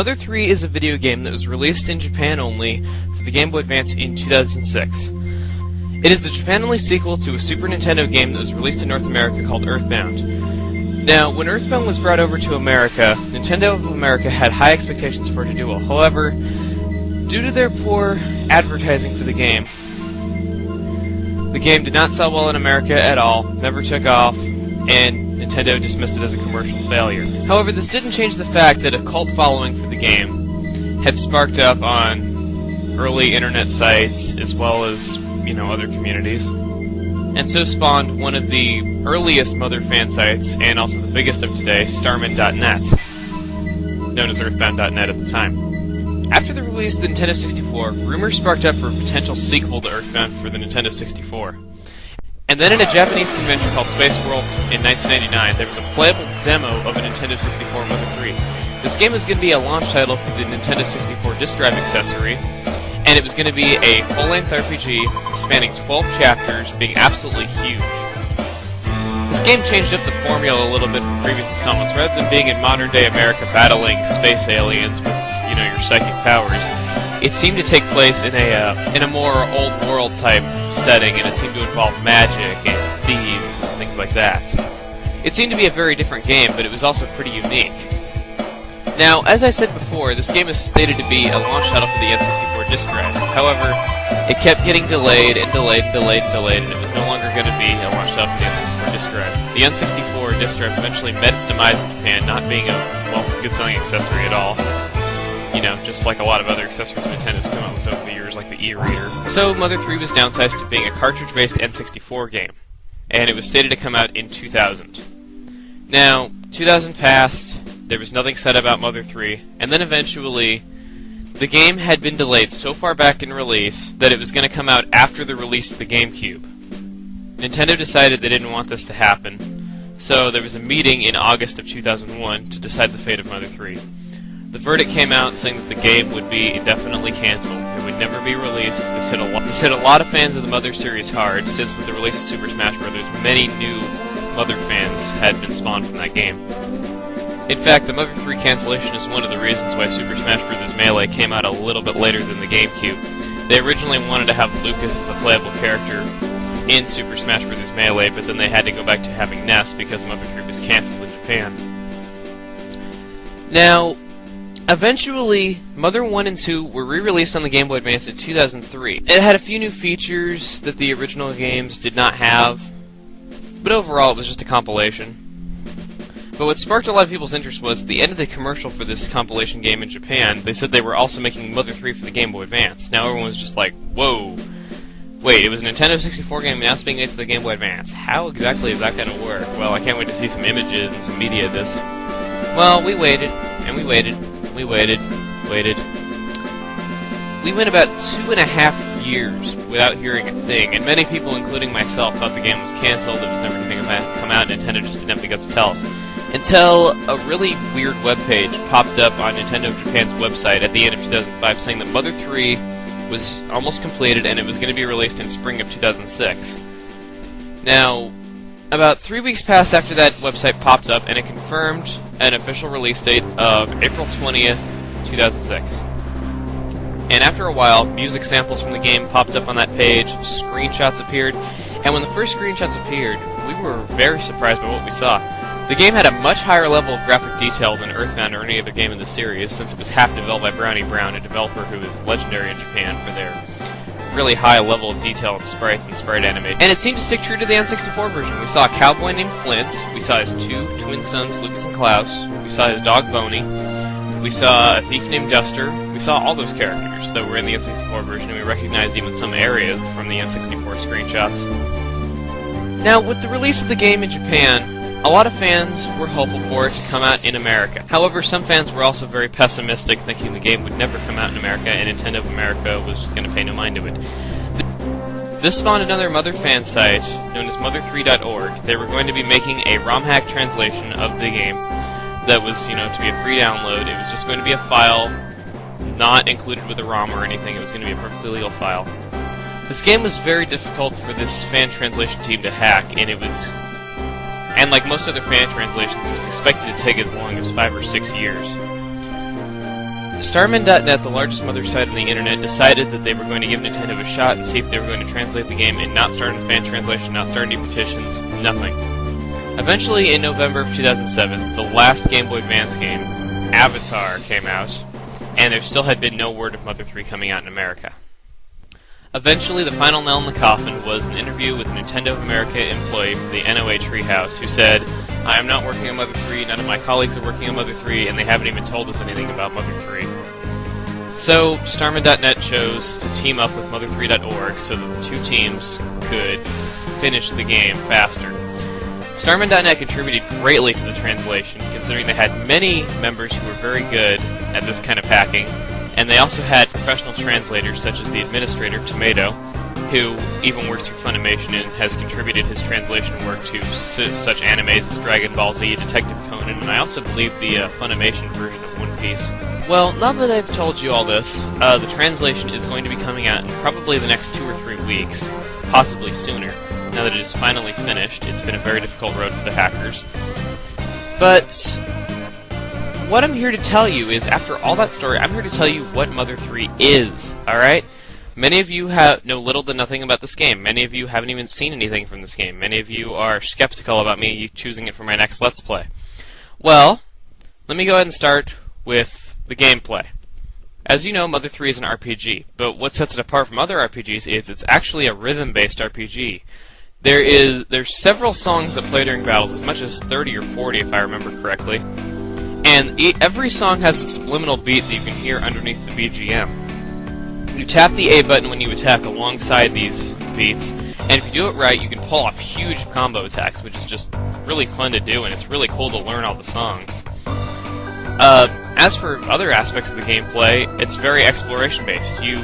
Mother 3 is a video game that was released in Japan only for the Game Boy Advance in 2006. It is the Japan-only sequel to a Super Nintendo game that was released in North America called Earthbound. Now, when Earthbound was brought over to America, Nintendo of America had high expectations for it to do well. However, due to their poor advertising for the game did not sell well in America at all, never took off, and Nintendo dismissed it as a commercial failure. However, this didn't change the fact that a cult following for the game had sparked up on early internet sites as well as, other communities, and so spawned one of the earliest Mother fan sites, and also the biggest of today, Starman.net, known as Earthbound.net at the time. After the release of the Nintendo 64, rumors sparked up for a potential sequel to Earthbound for the Nintendo 64. And then at a Japanese convention called Space World in 1999, there was a playable demo of a Nintendo 64 Mother 3. This game was going to be a launch title for the Nintendo 64 disk drive accessory, and it was going to be a full-length RPG spanning 12 chapters, being absolutely huge. This game changed up the formula a little bit from previous installments. Rather than being in modern-day America battling space aliens with, your psychic powers, it seemed to take place in a more old-world type setting, and it seemed to involve magic and thieves and things like that. It seemed to be a very different game, but it was also pretty unique. Now, as I said before, this game is stated to be a launch title for the N64 disk drive. However, it kept getting delayed and delayed and delayed and delayed, and it was no longer going to be a launch title for the N64 disk drive. The N64 disk drive eventually met its demise in Japan, not being a good-selling accessory at all. Just like a lot of other accessories Nintendo's come out with over the years, like the e-reader. So Mother 3 was downsized to being a cartridge-based N64 game, and it was stated to come out in 2000. Now, 2000 passed, there was nothing said about Mother 3, and then eventually, the game had been delayed so far back in release that it was going to come out after the release of the GameCube. Nintendo decided they didn't want this to happen, so there was a meeting in August of 2001 to decide the fate of Mother 3. The verdict came out saying that the game would be indefinitely cancelled. It would never be released. This hit a lot of fans of the Mother series hard, since with the release of Super Smash Bros., many new Mother fans had been spawned from that game. In fact, the Mother 3 cancellation is one of the reasons why Super Smash Bros. Melee came out a little bit later than the GameCube. They originally wanted to have Lucas as a playable character in Super Smash Bros. Melee, but then they had to go back to having Ness because Mother 3 was cancelled in Japan. Now, eventually, Mother 1 and 2 were re-released on the Game Boy Advance in 2003. It had a few new features that the original games did not have, but overall it was just a compilation. But what sparked a lot of people's interest was at the end of the commercial for this compilation game in Japan, they said they were also making Mother 3 for the Game Boy Advance. Now everyone was just like, whoa, wait, it was a Nintendo 64 game and now it's being made for the Game Boy Advance. How exactly is that going to work? Well, I can't wait to see some images and some media of this. Well, we waited, and we waited. We waited. We went about 2.5 years without hearing a thing, and many people, including myself, thought the game was cancelled, it was never going to come out, Nintendo just didn't have the guts to tell us. Until a really weird webpage popped up on Nintendo Japan's website at the end of 2005 saying that Mother 3 was almost completed and it was going to be released in spring of 2006. Now, about 3 weeks passed after that website popped up, and it confirmed an official release date of April 20th, 2006. And after a while, music samples from the game popped up on that page, screenshots appeared, and when the first screenshots appeared, we were very surprised by what we saw. The game had a much higher level of graphic detail than Earthbound or any other game in the series, since it was half developed by Brownie Brown, a developer who is legendary in Japan for their really high level of detail and sprite animation. And it seemed to stick true to the N64 version. We saw a cowboy named Flint, we saw his two twin sons, Lucas and Klaus, we saw his dog Boney, we saw a thief named Duster, we saw all those characters that were in the N64 version, and we recognized even some areas from the N64 screenshots. Now, with the release of the game in Japan, a lot of fans were hopeful for it to come out in America. However, some fans were also very pessimistic, thinking the game would never come out in America, and Nintendo of America was just going to pay no mind to it. This spawned another Mother fan site, known as Mother3.org. They were going to be making a ROM hack translation of the game that was, to be a free download. It was just going to be a file, not included with a ROM or anything. It was going to be a perfectly legal file. This game was very difficult for this fan translation team to hack, and like most other fan translations, it was expected to take as long as 5 or 6 years. Starman.net, the largest mother site on the internet, decided that they were going to give Nintendo a shot and see if they were going to translate the game and not start a fan translation, not start any petitions, nothing. Eventually, in November of 2007, the last Game Boy Advance game, Avatar, came out, and there still had been no word of Mother 3 coming out in America. Eventually, the final nail in the coffin was an interview with a Nintendo of America employee from the NOA Treehouse who said, "I am not working on Mother 3, none of my colleagues are working on Mother 3, and they haven't even told us anything about Mother 3. So, Starman.net chose to team up with Mother3.org so that the two teams could finish the game faster. Starman.net contributed greatly to the translation, considering they had many members who were very good at this kind of hacking, and they also had professional translators such as the administrator, Tomato, who even works for Funimation and has contributed his translation work to such animes as Dragon Ball Z, Detective Conan, and I also believe the Funimation version of One Piece. Well, now that I've told you all this, the translation is going to be coming out in probably the next 2 or 3 weeks, possibly sooner. Now that it is finally finished, it's been a very difficult road for the hackers. But what I'm here to tell you is, after all that story, I'm here to tell you what Mother 3 is, alright? Many of you know little to nothing about this game. Many of you haven't even seen anything from this game. Many of you are skeptical about me choosing it for my next Let's Play. Well, let me go ahead and start with the gameplay. As you know, Mother 3 is an RPG, but what sets it apart from other RPGs is it's actually a rhythm-based RPG. There's several songs that play during battles, as much as 30 or 40 if I remember correctly, and every song has a subliminal beat that you can hear underneath the BGM. You tap the A button when you attack alongside these beats, and if you do it right, you can pull off huge combo attacks, which is just really fun to do, and it's really cool to learn all the songs. As for other aspects of the gameplay, it's very exploration-based. You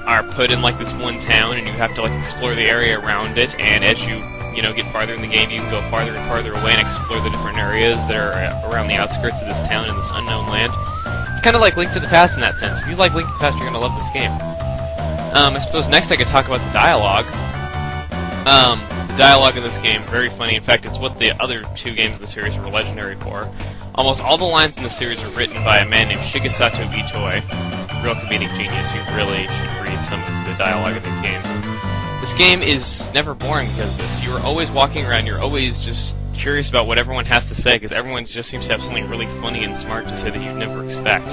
are put in like this one town, and you have to like explore the area around it, and as you get farther in the game, you can go farther and farther away and explore the different areas that are around the outskirts of this town in this unknown land. It's kind of like Link to the Past in that sense. If you like Link to the Past, you're going to love this game. I suppose next I could talk about the dialogue. The dialogue in this game, very funny. In fact, it's what the other 2 games of the series were legendary for. Almost all the lines in the series are written by a man named Shigesato Itoi, real comedic genius. You really should read some of the dialogue in these games. This game is never boring because of this. You're always walking around, you're always just curious about what everyone has to say, because everyone just seems to have something really funny and smart to say that you'd never expect.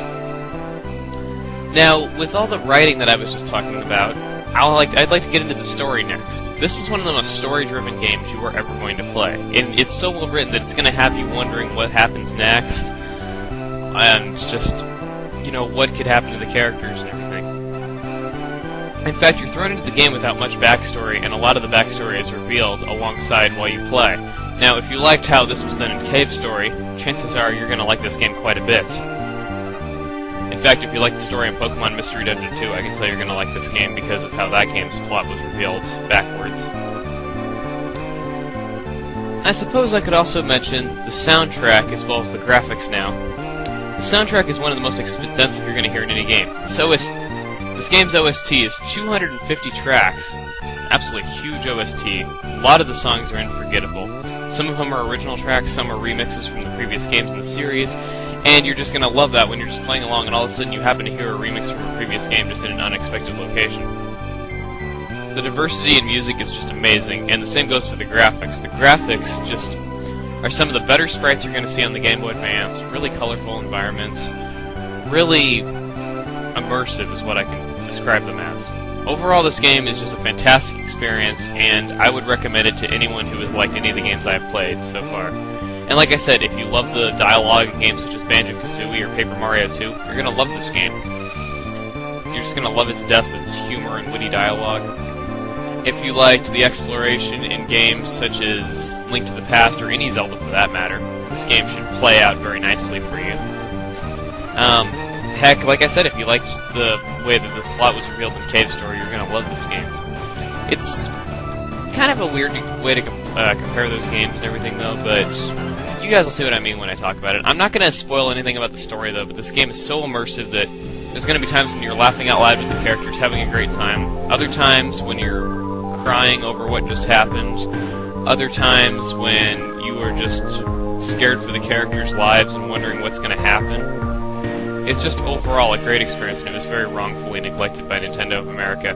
Now, with all the writing that I was just talking about, I'd like to get into the story next. This is one of the most story-driven games you are ever going to play. And it's so well written that it's going to have you wondering what happens next, and just, what could happen to the characters and everything. In fact, you're thrown into the game without much backstory, and a lot of the backstory is revealed alongside while you play. Now, if you liked how this was done in Cave Story, chances are you're going to like this game quite a bit. In fact, if you like the story in Pokemon Mystery Dungeon 2, I can tell you're going to like this game because of how that game's plot was revealed backwards. I suppose I could also mention the soundtrack as well as the graphics now. The soundtrack is one of the most extensive you're going to hear in any game. This game's OST is 250 tracks. Absolutely huge OST. A lot of the songs are unforgettable. Some of them are original tracks, some are remixes from the previous games in the series, and you're just going to love that when you're just playing along and all of a sudden you happen to hear a remix from a previous game just in an unexpected location. The diversity in music is just amazing, and the same goes for the graphics. The graphics just are some of the better sprites you're going to see on the Game Boy Advance. Really colorful environments. Really immersive is what I can describe them as. Overall, this game is just a fantastic experience, and I would recommend it to anyone who has liked any of the games I have played so far. And like I said, if you love the dialogue in games such as Banjo-Kazooie or Paper Mario 2, you're going to love this game. You're just going to love it to death with its humor and witty dialogue. If you liked the exploration in games such as Link to the Past or any Zelda for that matter, this game should play out very nicely for you. Heck, like I said, if you liked the way that the plot was revealed in Cave Story, you're going to love this game. It's kind of a weird way to compare those games and everything, though, but you guys will see what I mean when I talk about it. I'm not going to spoil anything about the story, though, but this game is so immersive that there's going to be times when you're laughing out loud with the characters, having a great time. Other times when you're crying over what just happened. Other times when you are just scared for the characters' lives and wondering what's going to happen. it's just overall a great experience, and it was very wrongfully neglected by Nintendo of America.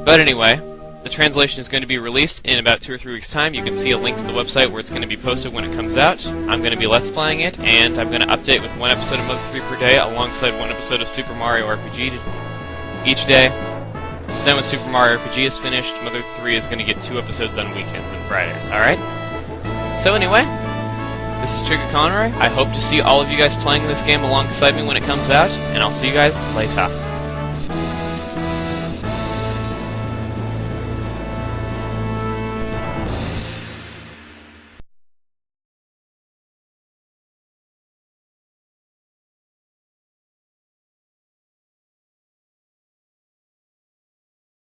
But anyway, the translation is going to be released in about 2 or 3 weeks' time. You can see a link to the website where it's going to be posted when it comes out. I'm going to be Let's Playing it, and I'm going to update with 1 episode of Mother 3 per day, alongside 1 episode of Super Mario RPG each day. Then when Super Mario RPG is finished, Mother 3 is going to get 2 episodes on weekends and Fridays, alright? So anyway, this is chuggaaconroy. I hope to see all of you guys playing this game alongside me when it comes out, and I'll see you guys later.